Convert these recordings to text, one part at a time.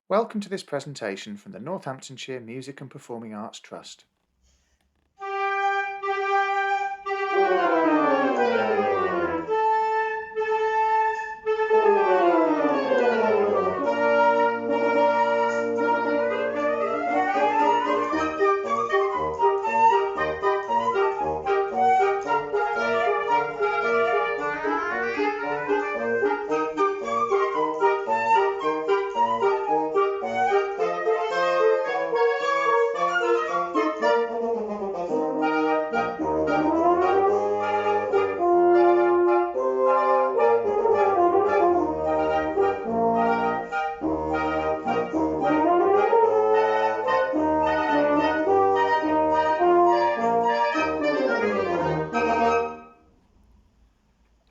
Welcome to this presentation from the Northamptonshire Music and Performing Arts Trust.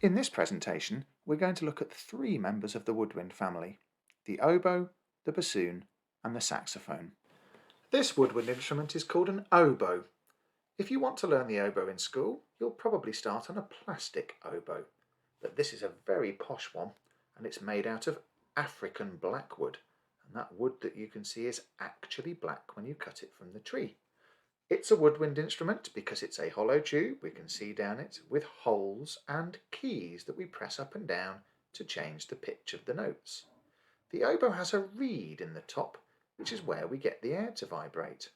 In this presentation, we're going to look at three members of the woodwind family: the oboe, the bassoon, and the saxophone. This woodwind instrument is called an oboe. If you want to learn the oboe in school, you'll probably start on a plastic oboe, but this is a very posh one, and it's made out of African blackwood, and that wood that you can see is actually black when you cut it from the tree. It's a woodwind instrument because it's a hollow tube, we can see down it, with holes and keys that we press up and down to change the pitch of the notes. The oboe has a reed in the top, which is where we get the air to vibrate.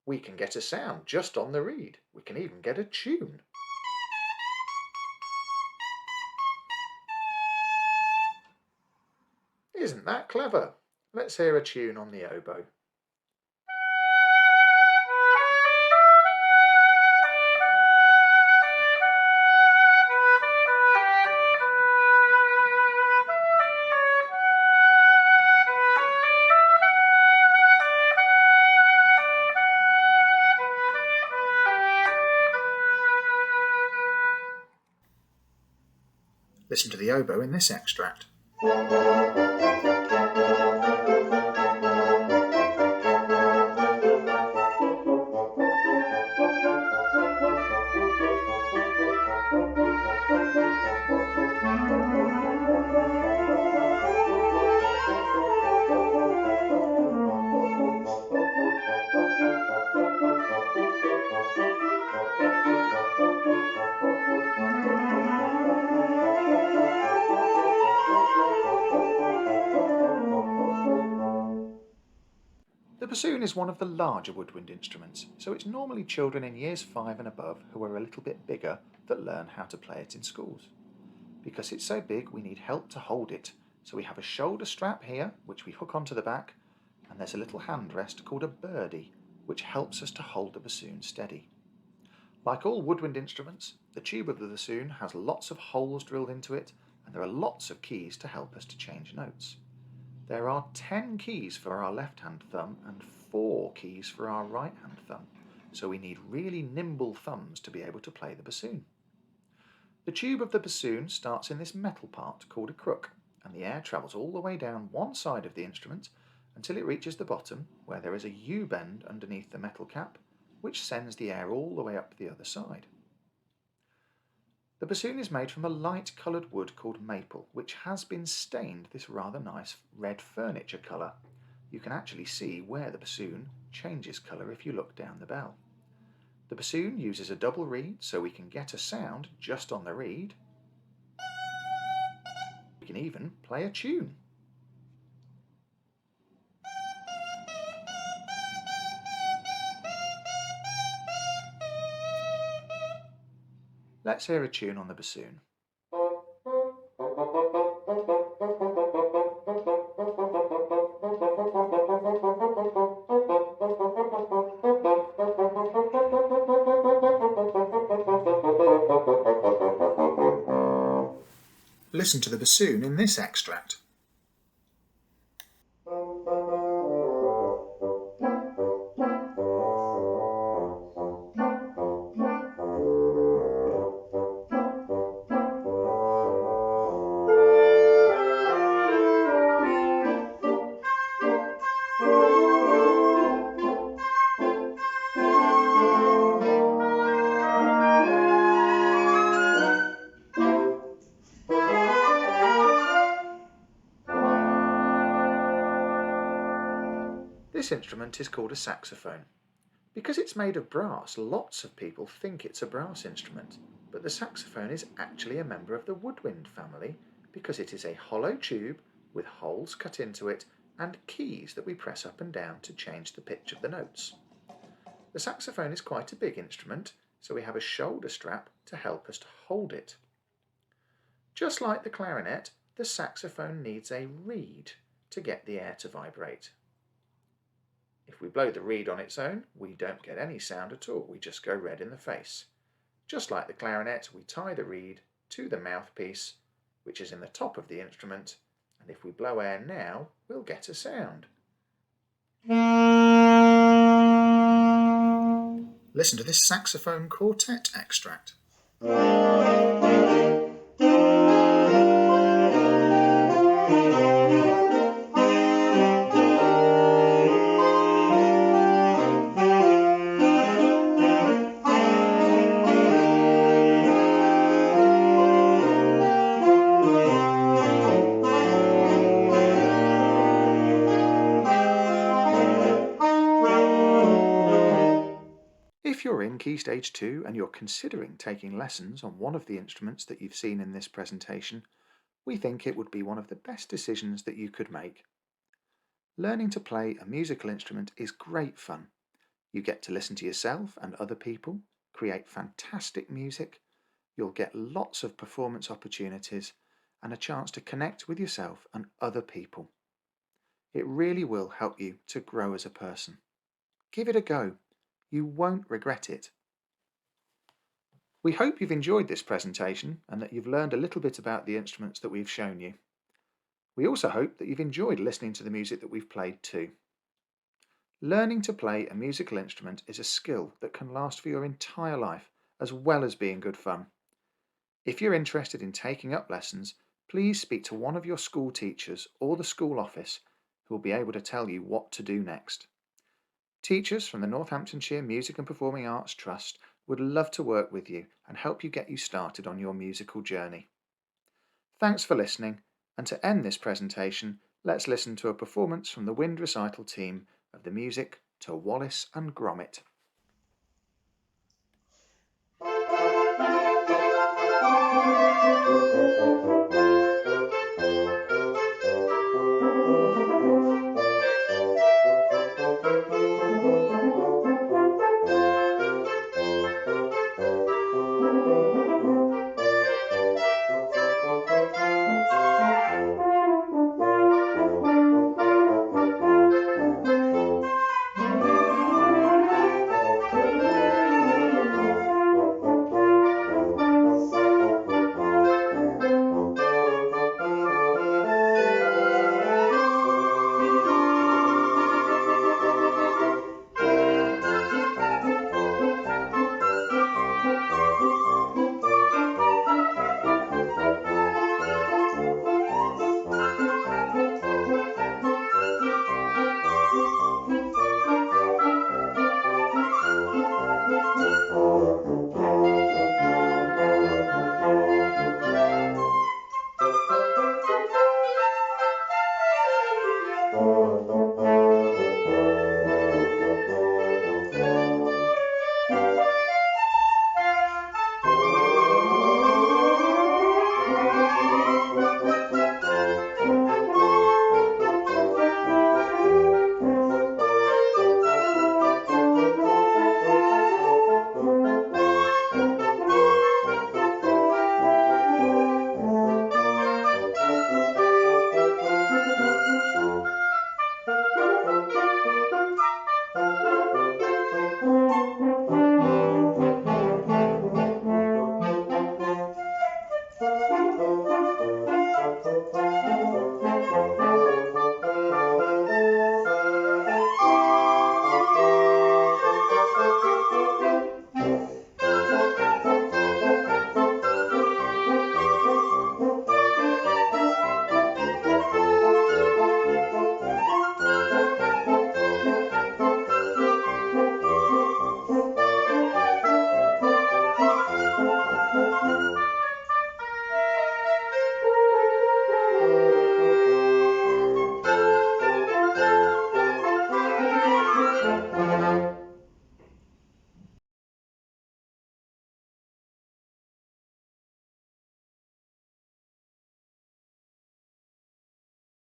We can get a sound just on the reed. We can even get a tune. Isn't that clever? Let's hear a tune on the oboe. Listen to the oboe in this extract. The bassoon is one of the larger woodwind instruments, so it's normally children in years 5 and above who are a little bit bigger that learn how to play it in schools. Because it's so big, we need help to hold it, so we have a shoulder strap here, which we hook onto the back, and there's a little hand rest called a birdie, which helps us to hold the bassoon steady. Like all woodwind instruments, the tube of the bassoon has lots of holes drilled into it, and there are lots of keys to help us to change notes. There are 10 keys for our left-hand thumb and 4 keys for our right-hand thumb, so we need really nimble thumbs to be able to play the bassoon. The tube of the bassoon starts in this metal part called a crook, and the air travels all the way down one side of the instrument until it reaches the bottom, where there is a U-bend underneath the metal cap, which sends the air all the way up the other side. The bassoon is made from a light-coloured wood called maple, which has been stained this rather nice red furniture colour. You can actually see where the bassoon changes colour if you look down the bell. The bassoon uses a double reed, so we can get a sound just on the reed. We can even play a tune. Let's hear a tune on the bassoon. Listen to the bassoon in this extract. This instrument is called a saxophone. Because it's made of brass, lots of people think it's a brass instrument, but the saxophone is actually a member of the woodwind family because it is a hollow tube with holes cut into it and keys that we press up and down to change the pitch of the notes. The saxophone is quite a big instrument, so we have a shoulder strap to help us to hold it. Just like the clarinet, the saxophone needs a reed to get the air to vibrate. If we blow the reed on its own, we don't get any sound at all, we just go red in the face. Just like the clarinet, we tie the reed to the mouthpiece, which is in the top of the instrument, and if we blow air now, we'll get a sound. Listen to this saxophone quartet extract. If you're in Key Stage 2 and you're considering taking lessons on one of the instruments that you've seen in this presentation, we think it would be one of the best decisions that you could make. Learning to play a musical instrument is great fun. You get to listen to yourself and other people, create fantastic music, you'll get lots of performance opportunities and a chance to connect with yourself and other people. It really will help you to grow as a person. Give it a go. You won't regret it. We hope you've enjoyed this presentation and that you've learned a little bit about the instruments that we've shown you. We also hope that you've enjoyed listening to the music that we've played too. Learning to play a musical instrument is a skill that can last for your entire life, as well as being good fun. If you're interested in taking up lessons, please speak to one of your school teachers or the school office who will be able to tell you what to do next. Teachers from the Northamptonshire Music and Performing Arts Trust would love to work with you and help you get you started on your musical journey. Thanks for listening, and to end this presentation, let's listen to a performance from the Wind Recital Team of the music to Wallace and Gromit.